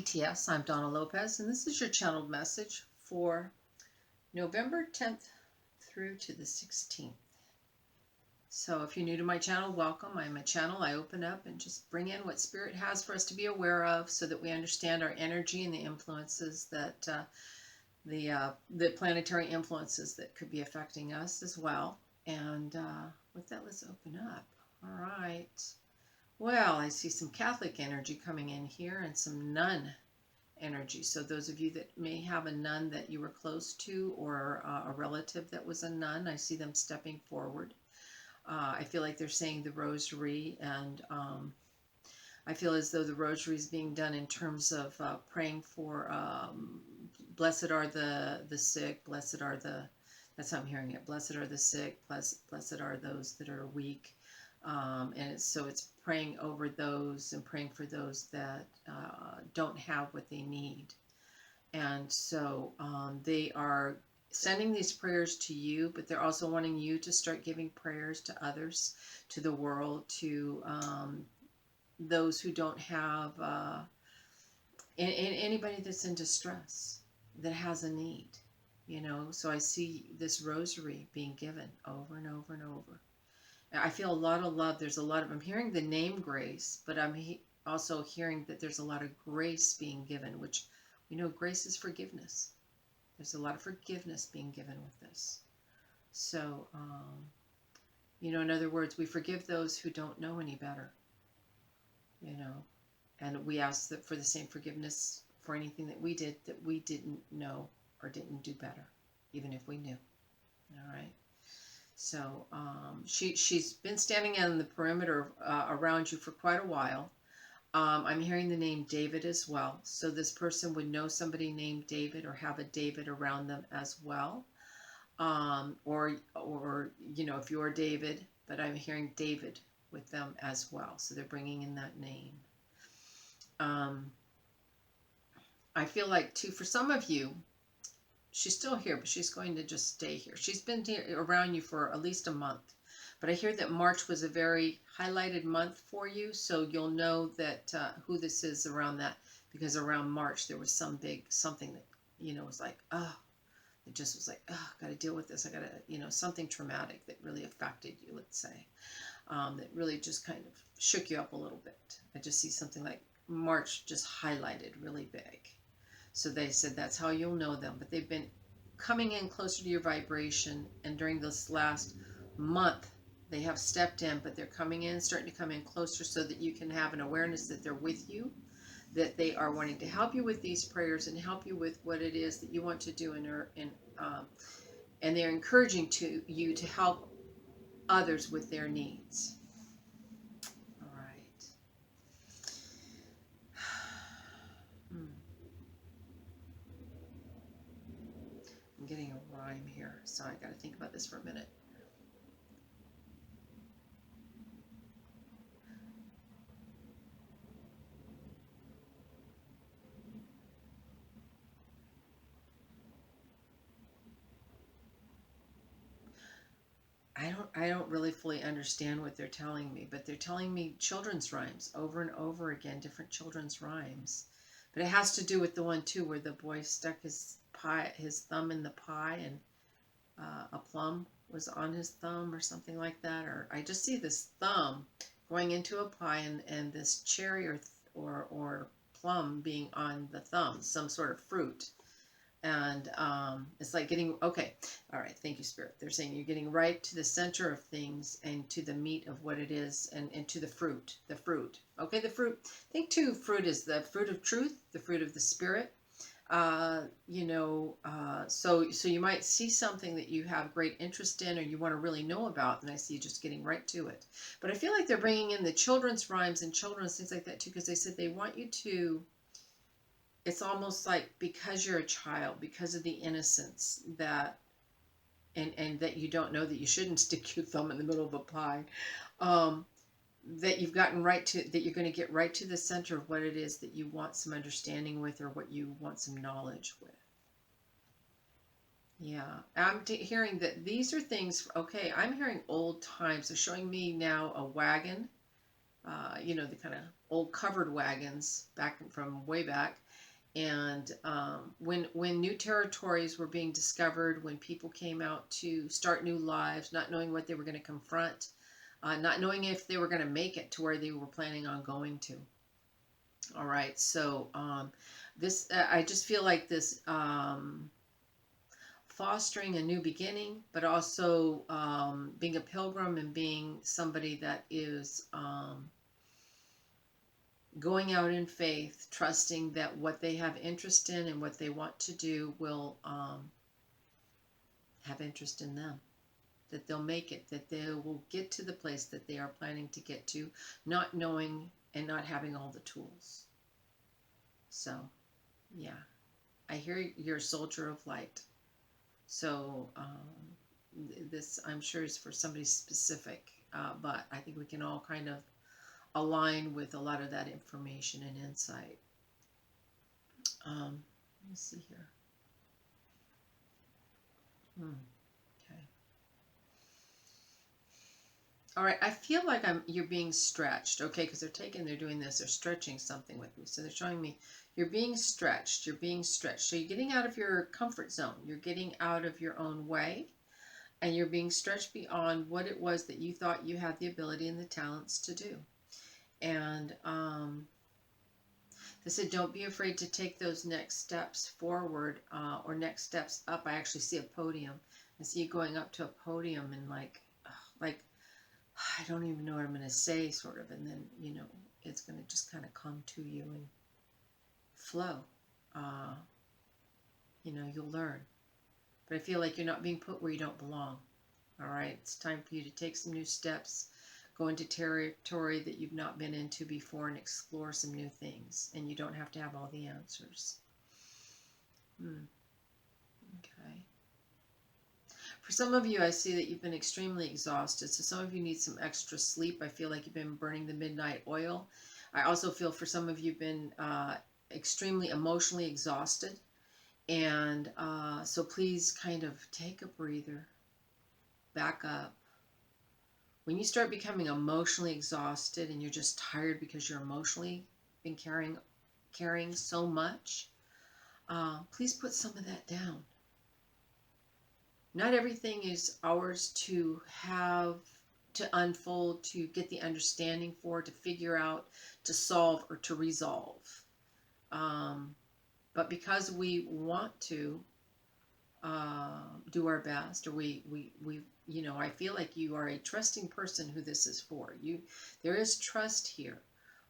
BTS. I'm Donna Lopez, and this is your channeled message for November 10th through to the 16th. So if you're new to my channel, welcome. I'm a channel. I open up and just bring in what Spirit has for us to be aware of so that we understand our energy and the influences that, the planetary influences that could be affecting us as well. And with that, let's open up. All right. Well, I see some Catholic energy coming in here and some nun energy. So those of you that may have a nun that you were close to, or a relative that was a nun, I see them stepping forward. I feel like they're saying the rosary, and I feel as though the rosary is being done in terms of praying for blessed are the sick, blessed are the, that's how I'm hearing it, blessed are the sick, blessed are those that are weak. And so it's praying over those and praying for those that don't have what they need. And so they are sending these prayers to you, but they're also wanting you to start giving prayers to others, to the world, to those who don't have, anybody that's in distress, that has a need, you know. So I see this rosary being given over and over and over. I feel a lot of love. There's a lot of, I'm hearing the name Grace, but I'm also hearing that there's a lot of grace being given, which we know grace is forgiveness. There's a lot of forgiveness being given with this. So, you know, in other words, we forgive those who don't know any better, you know, and we ask that for the same forgiveness for anything that we did that we didn't know or didn't do better, even if we knew. All right. So she's been standing on the perimeter around you for quite a while. I'm hearing the name David as well. So this person would know somebody named David or have a David around them as well. Or you know, if you're David, but I'm hearing David with them as well. So they're bringing in that name. I feel like too, for some of you, she's still here, but she's going to just stay here. She's been around you for at least a month. But I hear that March was a very highlighted month for you, so you'll know that who this is around that, because around March there was something that, you know, was like, oh, it just was like, oh, got to deal with this. I got to, you know, something traumatic that really affected you, let's say, that really just kind of shook you up a little bit. I just see something like March just highlighted really big. So they said that's how you'll know them. But they've been coming in closer to your vibration. And during this last month, they have stepped in, but they're coming in, starting to come in closer so that you can have an awareness that they're with you, that they are wanting to help you with these prayers and help you with what it is that you want to do. And they're encouraging you to help others with their needs. All right. I'm getting a rhyme here, so I got to think about this for a minute. I don't really fully understand what they're telling me, but they're telling me children's rhymes over and over again, different children's rhymes. But it has to do with the one too where the boy stuck his thumb in the pie, and a plum was on his thumb or something like that. Or I just see this thumb going into a pie, and this cherry or plum being on the thumb, some sort of fruit. And it's like getting, okay, all right, thank you, Spirit. They're saying you're getting right to the center of things and to the meat of what it is, and to the fruit. Okay, the fruit. Think too, fruit is the fruit of truth, the fruit of the Spirit. You know, so you might see something that you have great interest in or you want to really know about, and I see you just getting right to it. But I feel like they're bringing in the children's rhymes and children's things like that too, because they said they want you to, it's almost like because you're a child, because of the innocence that, and that you don't know that you shouldn't stick your thumb in the middle of a pie, that you've gotten right to, that you're going to get right to the center of what it is that you want some understanding with, or what you want some knowledge with. Yeah, I'm hearing that these are things, okay, I'm hearing old times. They're showing me now a wagon, you know, the kind of old covered wagons back from way back. And when new territories were being discovered, when people came out to start new lives, not knowing what they were going to confront, not knowing if they were going to make it to where they were planning on going to. All right, so this I just feel like this fostering a new beginning, but also being a pilgrim and being somebody that is going out in faith, trusting that what they have interest in and what they want to do will have interest in them, that they'll make it, that they will get to the place that they are planning to get to, not knowing and not having all the tools. So, yeah, I hear you're a soldier of light. So, this I'm sure is for somebody specific, but I think we can all kind of align with a lot of that information and insight. Let me see here. Okay. All right. I feel like you're being stretched. Okay, because they're doing this. They're stretching something with me. So they're showing me you're being stretched. You're being stretched. So you're getting out of your comfort zone. You're getting out of your own way. And you're being stretched beyond what it was that you thought you had the ability and the talents to do. And they said, don't be afraid to take those next steps forward or next steps up. I actually see a podium. I see you going up to a podium and like I don't even know what I'm going to say, sort of. And then, you know, it's going to just kind of come to you and flow. You know, you'll learn. But I feel like you're not being put where you don't belong. All right. It's time for you to take some new steps. Go into territory that you've not been into before and explore some new things. And you don't have to have all the answers. Okay. For some of you, I see that you've been extremely exhausted. So some of you need some extra sleep. I feel like you've been burning the midnight oil. I also feel for some of you have been extremely emotionally exhausted. And so please kind of take a breather. Back up. When you start becoming emotionally exhausted and you're just tired because you're emotionally been carrying so much, please put some of that down. Not everything is ours to have, to unfold, to get the understanding for, to figure out, to solve, or to resolve. But because we want to do our best, or we you know, I feel like you are a trusting person who this is for. There is trust here,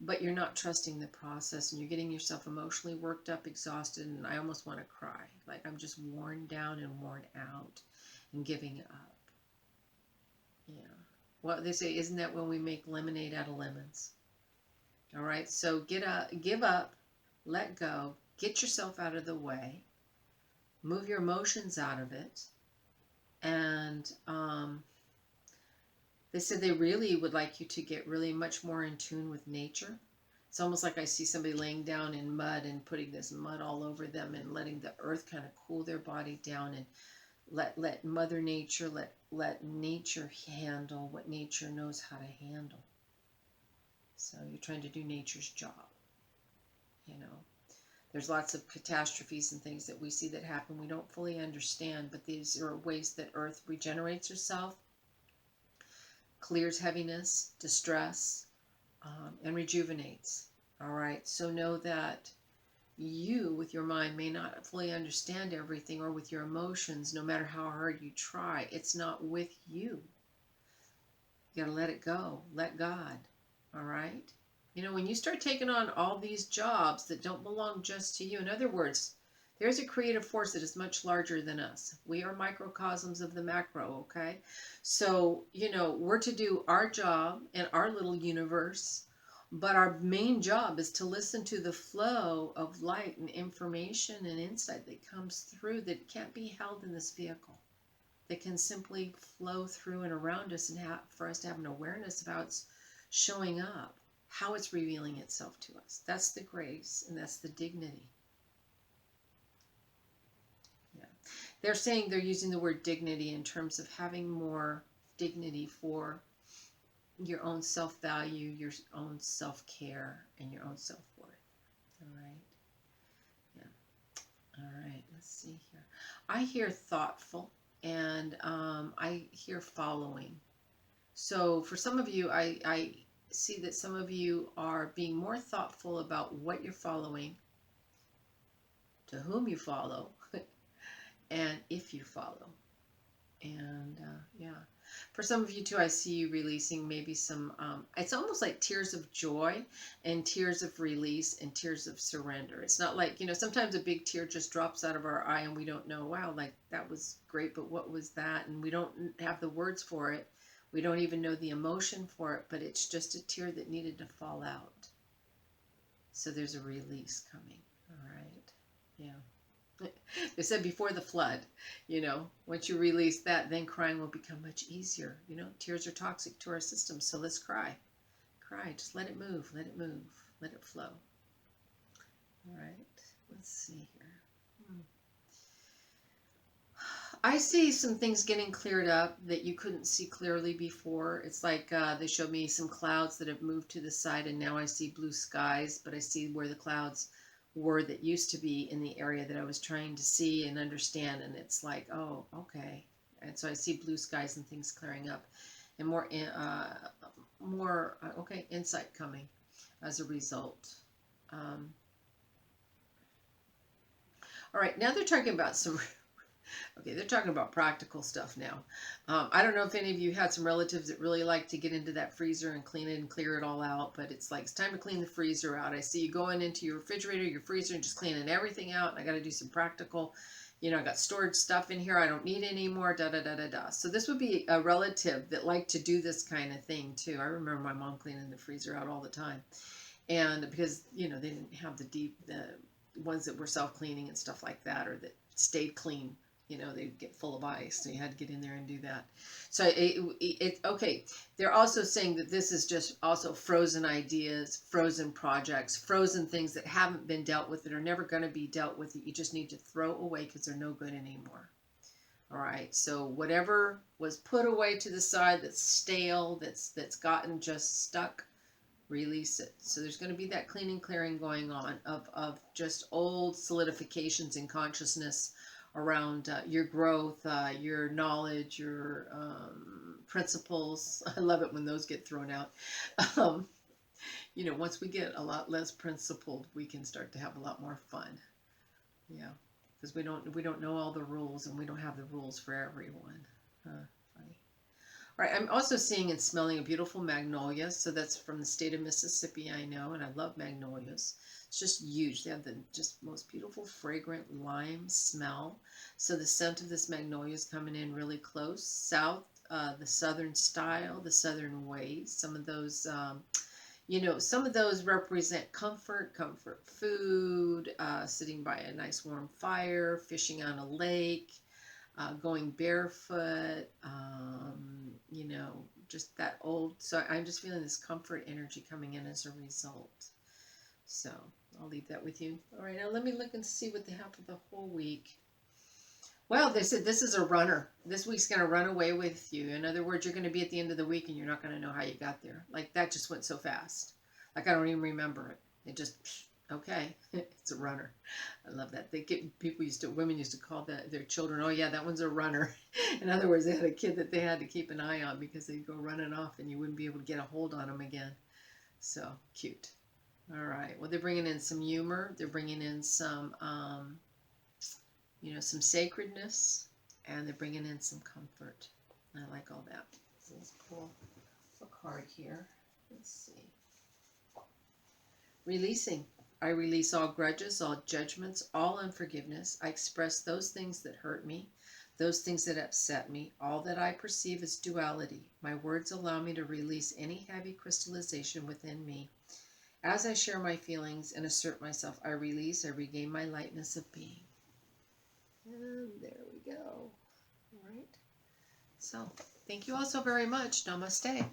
but you're not trusting the process, and you're getting yourself emotionally worked up, exhausted, and I almost want to cry. Like I'm just worn down and worn out and giving up. Yeah. Well, they say, isn't that when we make lemonade out of lemons? All right. So give up, let go, get yourself out of the way, move your emotions out of it. And they said they really would like you to get really much more in tune with nature. It's almost like I see somebody laying down in mud and putting this mud all over them and letting the earth kind of cool their body down, and let Mother Nature, let nature handle what nature knows how to handle. So you're trying to do nature's job. You know, there's lots of catastrophes and things that we see that happen we don't fully understand, but these are ways that Earth regenerates herself, clears heaviness, distress, and rejuvenates. All right, so know that you, with your mind, may not fully understand everything, or with your emotions, no matter how hard you try, it's not with you. You gotta let it go. Let God. All right? You know, when you start taking on all these jobs that don't belong just to you, in other words, there's a creative force that is much larger than us. We are microcosms of the macro, okay? So, you know, we're to do our job in our little universe, but our main job is to listen to the flow of light and information and insight that comes through that can't be held in this vehicle, that can simply flow through and around us, and for us to have an awareness of how it's showing up, how it's revealing itself to us. That's the grace, and that's the dignity. Yeah. They're saying they're using the word dignity in terms of having more dignity for your own self-value, your own self-care, and your own self-worth. All right? Yeah. All right, let's see here. I hear thoughtful, and I hear following. So for some of you, I see that some of you are being more thoughtful about what you're following, to whom you follow, and if you follow. And yeah, for some of you too, I see you releasing maybe some, it's almost like tears of joy and tears of release and tears of surrender. It's not like, sometimes a big tear just drops out of our eye and we don't know, wow, like that was great, but what was that? And we don't have the words for it. We don't even know the emotion for it, but it's just a tear that needed to fall out. So there's a release coming. All right. Yeah. They said before the flood, once you release that, then crying will become much easier. Tears are toxic to our system, so let's cry. Cry, just let it move, let it move, let it flow. All right, let's see here. I see some things getting cleared up that you couldn't see clearly before. It's like they showed me some clouds that have moved to the side, and now I see blue skies, but I see where the clouds were that used to be in the area that I was trying to see and understand, and it's like, oh, okay. And so I see blue skies and things clearing up, and more okay, insight coming as a result. All right, now they're talking about some. Okay, they're talking about practical stuff now. I don't know if any of you had some relatives that really like to get into that freezer and clean it and clear it all out, but it's like it's time to clean the freezer out. I see you going into your refrigerator, your freezer, and just cleaning everything out. And I got to do some practical, I got storage stuff in here I don't need anymore, da-da-da-da-da. So this would be a relative that liked to do this kind of thing too. I remember my mom cleaning the freezer out all the time. And because, they didn't have the ones that were self-cleaning and stuff like that, or that stayed clean. They'd get full of ice, so you had to get in there and do that. So okay. They're also saying that this is just also frozen ideas, frozen projects, frozen things that haven't been dealt with, that are never going to be dealt with, that you just need to throw away because they're no good anymore. All right. So whatever was put away to the side that's stale, that's gotten just stuck, release it. So there's going to be that cleaning, clearing going on of just old solidifications in consciousness around your growth, your knowledge, your principles. I love it when those get thrown out. Once we get a lot less principled, we can start to have a lot more fun. Yeah, because we don't know all the rules, and we don't have the rules for everyone. Funny. All right, I'm also seeing and smelling a beautiful magnolia. So that's from the state of Mississippi, I know, and I love magnolias. It's just huge. They have the just most beautiful fragrant lime smell. So the scent of this magnolia is coming in really close. South, the southern style, the southern ways. Some of those, some of those represent comfort food, sitting by a nice warm fire, fishing on a lake, going barefoot, just that old. So I'm just feeling this comfort energy coming in as a result. So I'll leave that with you. All right, now let me look and see what they have for the whole week. Well, they said this is a runner. This week's going to run away with you. In other words, you're going to be at the end of the week and you're not going to know how you got there. Like that just went so fast. Like I don't even remember it. It just, okay, it's a runner. I love that. Women used to call their children, oh yeah, that one's a runner. In other words, they had a kid that they had to keep an eye on because they'd go running off and you wouldn't be able to get a hold on them again. So cute. All right. Well, they're bringing in some humor. They're bringing in some, some sacredness, and they're bringing in some comfort. I like all that. So let's pull a card here. Let's see. Releasing. I release all grudges, all judgments, all unforgiveness. I express those things that hurt me, those things that upset me, all that I perceive as duality. My words allow me to release any heavy crystallization within me. As I share my feelings and assert myself, I release, I regain my lightness of being. And there we go. All right. So, thank you all so very much. Namaste.